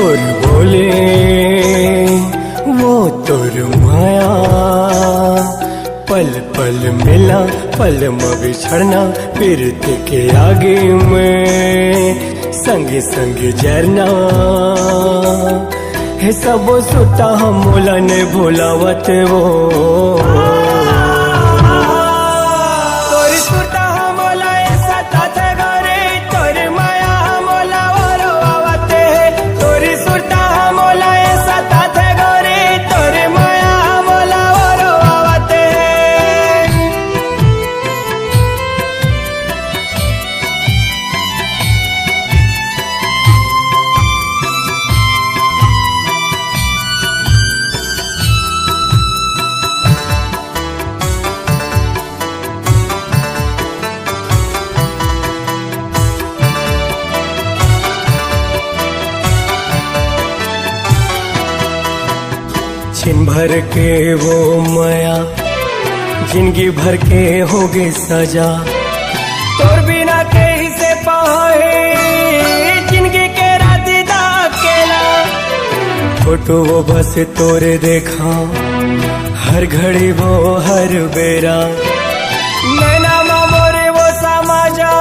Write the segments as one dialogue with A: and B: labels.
A: तोर बोले वो तोर माया, पल पल मिला पल में बिछड़ना, फिरत के आगे में संगे संगे जरना है। सब सुता हम मोला ने भोलावत वो छिन भर के वो माया, जिंदगी भर के होगे सजा। तोर बिना कैसे पाए जिंदगी के रात दाकेला, फोटो वो बस तोरे देखा हर घड़ी वो हर बेरा। नैना मोरे वो समाजा,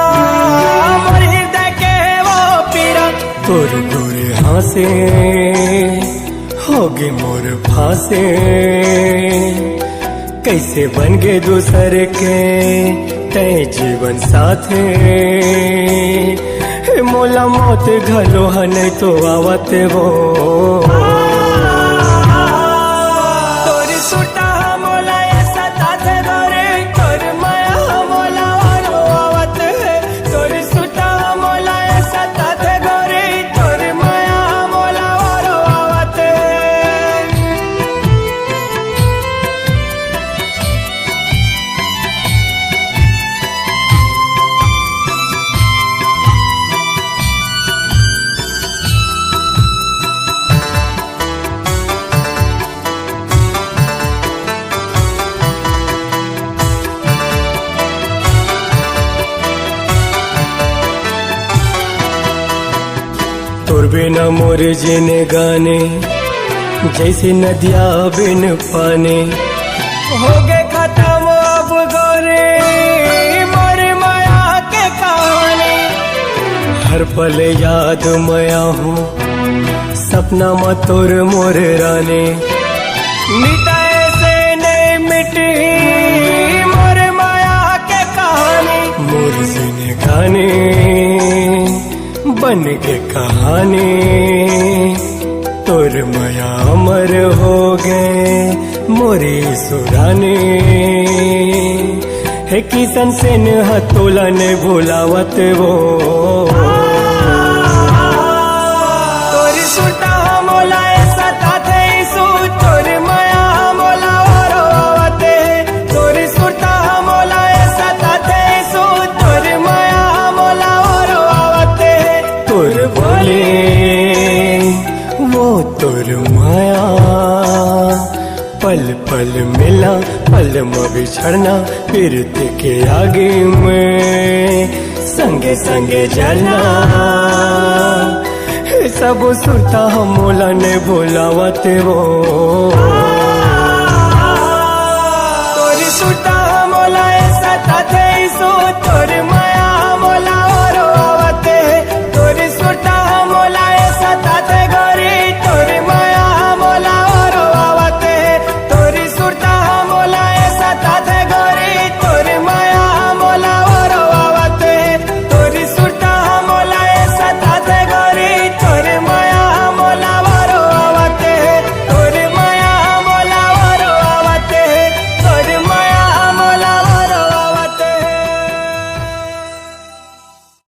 A: मोर हृदय के वो पीरा। तोरे तोरे हासे होगे मोर फांसे, कैसे बन गए दूसर के तय जीवन साथे। मोला मौत घलो हने तो आवत वो तोरी सुटा मोला ऐसा ताथे गोरे, तोर माया मोला वारो आवत है। तोरी सुटा मोला ऐसा ताथे गोरे, तोर माया मोला वारो आवत है। तोर बिना मोर जीने गाने, जैसे नदिया बिन पाने। हो गए खत्म अब गोरे मोर माया के कहानी। हर पल याद माया हूँ, सपना में तोर मोर राने। मिटाए से नहीं मिटी मोर माया के कहानी। मोर जीने गाने बन के कहानी, तोर माया अमर हो गए मोरी सुराने। है किसन से न हतोला ने भोलावत वो तोरी सुटा मोला ऐसा ताथे सो। तोर माया मोला वारो आवत है। तोरी सुटा मोला ऐसा ताथे सो, तोर माया मोला वारो आवत है। तोर बोले वो तोर माया, पल पल मिला पल में बिछड़ना, फिरत के आगे में संगे संगे जलना। सब सुरता हम मोला ने भोलावत वो तोरी सुरता मोला ऐसा ताथे सो। तोर